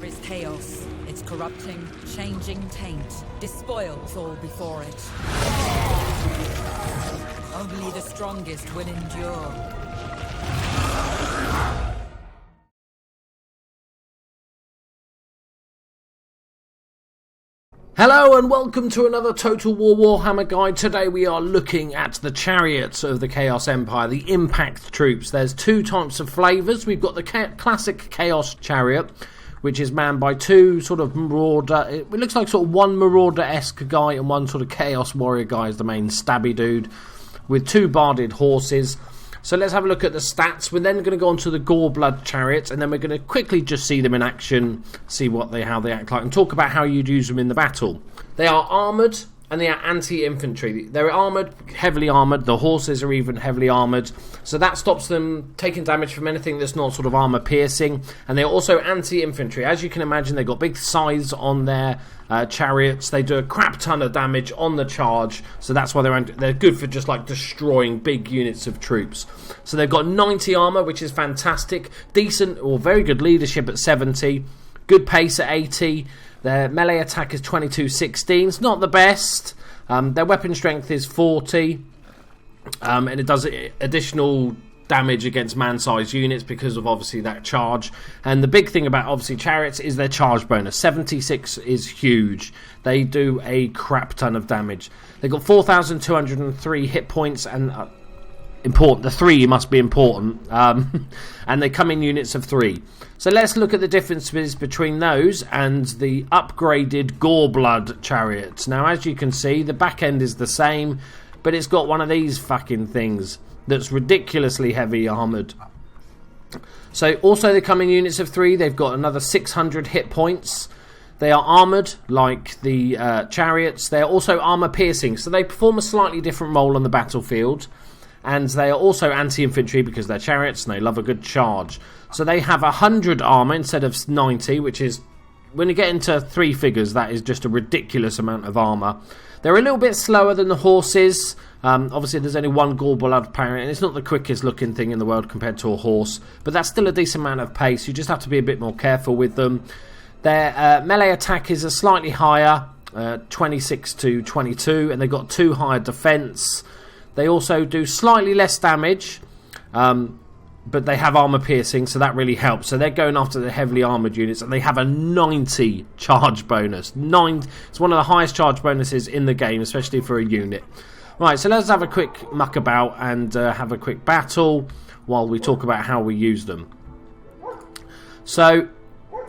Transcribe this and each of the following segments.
is chaos. Its corrupting, changing taint despoils all before it. Only the strongest will endure. Hello and welcome to another Total War Warhammer guide. Today we are looking at the Chariots of the Chaos Empire, the Impact Troops. There's two types of flavours. We've got the classic Chaos Chariot, which is manned by two sort of Marauder. It looks like sort of one Marauder-esque guy and one sort of Chaos Warrior guy is the main stabby dude, with two barded horses. So let's have a look at the stats. We're then going to go on to the Goreblood Chariot, and then we're going to quickly just see them in action, see how they act like, and talk about how you'd use them in the battle. They are armoured, and they are anti-infantry. They're armoured, heavily armoured. The horses are even heavily armoured, so that stops them taking damage from anything that's not sort of armour-piercing. And they're also anti-infantry. As you can imagine, they've got big scythes on their chariots. They do a crap ton of damage on the charge, so that's why they're good for just like destroying big units of troops. So they've got 90 armour, which is fantastic. Decent or very good leadership at 70. Good pace at 80. Their melee attack is 22-16. It's not the best. Their weapon strength is 40. And it does additional damage against man-sized units because of obviously that charge. And the big thing about obviously chariots is their charge bonus. 76 is huge. They do a crap ton of damage. They've got 4,203 hit points, and important. The 3 must be important. And they come in units of 3. So let's look at the differences between those and the upgraded Goreblood Chariots. Now, as you can see, the back end is the same, but it's got one of these fucking things that's ridiculously heavy armoured. So also they come in units of 3. They've got another 600 hit points. They are armoured like the Chariots. They're also armour piercing, so they perform a slightly different role on the battlefield. And they are also anti-infantry because they're chariots and they love a good charge. So they have 100 armour instead of 90, which is, when you get into 3 figures, that is just a ridiculous amount of armour. They're a little bit slower than the horses. Obviously, there's only one Goreblood parent, and it's not the quickest looking thing in the world compared to a horse. But that's still a decent amount of pace. You just have to be a bit more careful with them. Their melee attack is a slightly higher, 26 to 22, and they've got 2 higher defence. They also do slightly less damage, but they have armour piercing, so that really helps. So they're going after the heavily armoured units, and they have a 90 charge bonus. It's one of the highest charge bonuses in the game, especially for a unit. Right, so let's have a quick muck about and have a quick battle while we talk about how we use them. So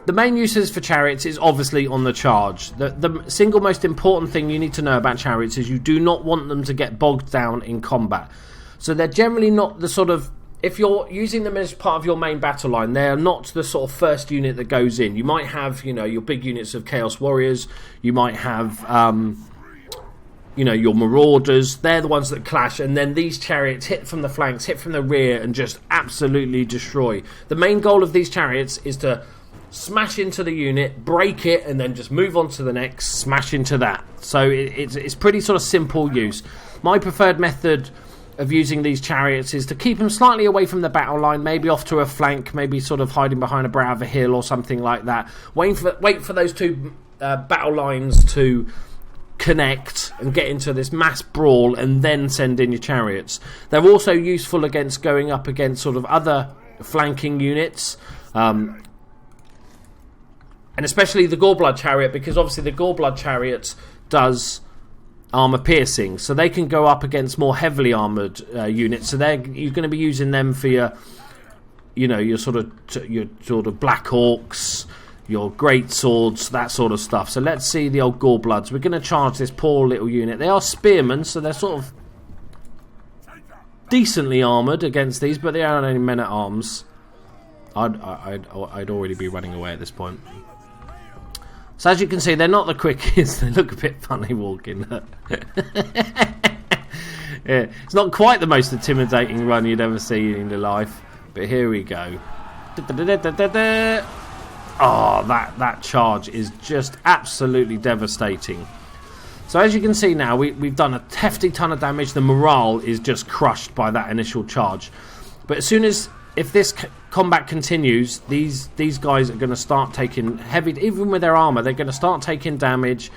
the main uses for chariots is obviously on the charge. The single most important thing you need to know about chariots is you do not want them to get bogged down in combat. So they're generally not the sort of, if you're using them as part of your main battle line, they're not the sort of first unit that goes in. You might have, your big units of Chaos Warriors. You might have, your Marauders. They're the ones that clash, and then these chariots hit from the flanks, hit from the rear, and just absolutely destroy. The main goal of these chariots is to smash into the unit, break it, and then just move on to the next, smash into that. So it's pretty sort of simple use. My preferred method of using these chariots is to keep them slightly away from the battle line, maybe off to a flank, maybe sort of hiding behind a brow of a hill or something like that. Wait for those two battle lines to connect and get into this mass brawl, and then send in your chariots. They're also useful against going up against sort of other flanking units, and especially the Goreblood Chariot, because obviously the Goreblood Chariot does armour piercing, so they can go up against more heavily armoured units. So you're going to be using them for your sort of Black Hawks, your great swords, that sort of stuff. So let's see the old Gorebloods. We're going to charge this poor little unit. They are spearmen, so they're sort of decently armoured against these, but they are only men at arms. I'd already be running away at this point. So as you can see, they're not the quickest. They look a bit funny walking. Yeah, it's not quite the most intimidating run you'd ever see in your life. But here we go. Oh, that charge is just absolutely devastating. So as you can see now, we've done a hefty ton of damage. The morale is just crushed by that initial charge. But as soon as, if this combat continues, these guys are going to start taking heavy, even with their armor, they're going to start taking damage,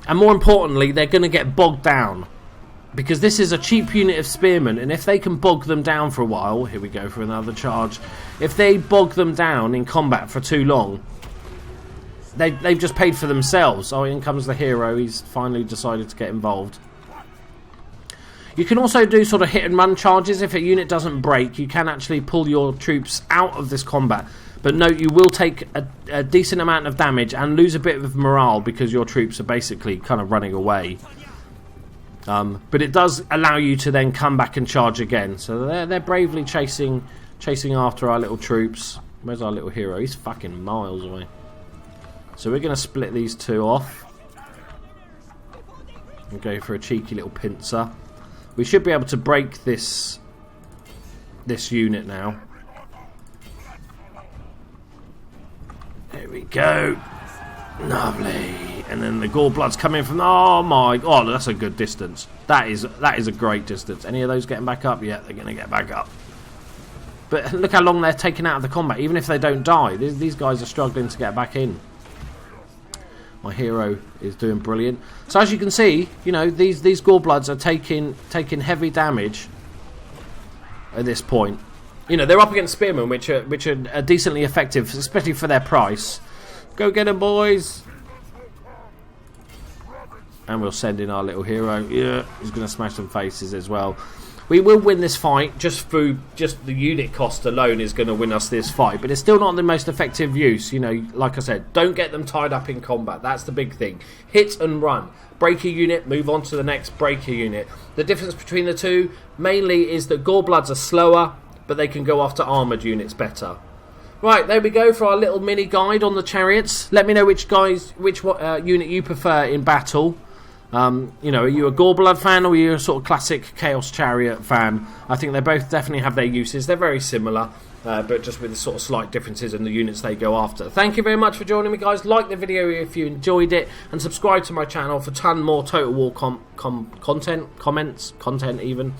and more importantly, they're going to get bogged down, because this is a cheap unit of spearmen, and if they can bog them down for a while, here we go for another charge, if they bog them down in combat for too long, they've just paid for themselves. Oh, in comes the hero, he's finally decided to get involved. You can also do sort of hit and run charges. If a unit doesn't break, you can actually pull your troops out of this combat. But note, you will take a decent amount of damage and lose a bit of morale because your troops are basically kind of running away. But it does allow you to then come back and charge again. So they're bravely chasing after our little troops. Where's our little hero? He's fucking miles away. So we're going to split these two off and go for a cheeky little pincer. We should be able to break this unit now. There we go. Lovely. And then the Goreblood's coming from... Oh my... Oh, that's a good distance. That is a great distance. Any of those getting back up? Yeah, they're going to get back up. But look how long they're taken out of the combat. Even if they don't die, these guys are struggling to get back in. My hero is doing brilliant. So as you can see, you know, these Gorebloods are taking heavy damage at this point. You know, they're up against spearmen, which are decently effective, especially for their price. Go get them, boys! And we'll send in our little hero. Yeah, he's going to smash some faces as well. We will win this fight just through the unit cost alone is going to win us this fight, but it's still not the most effective use. You know, like I said, don't get them tied up in combat. That's the big thing. Hit and run. Break a unit, move on to the next breaker unit. The difference between the two mainly is that Gorebloods are slower, but they can go after armoured units better. Right, there we go for our little mini guide on the chariots. Let me know which unit you prefer in battle. You know, are you a Goreblood fan or are you a sort of classic Chaos Chariot fan? I think they both definitely have their uses. They're very similar, but just with the sort of slight differences in the units they go after. Thank you very much for joining me, guys. Like the video if you enjoyed it, and subscribe to my channel for a ton more Total War content even.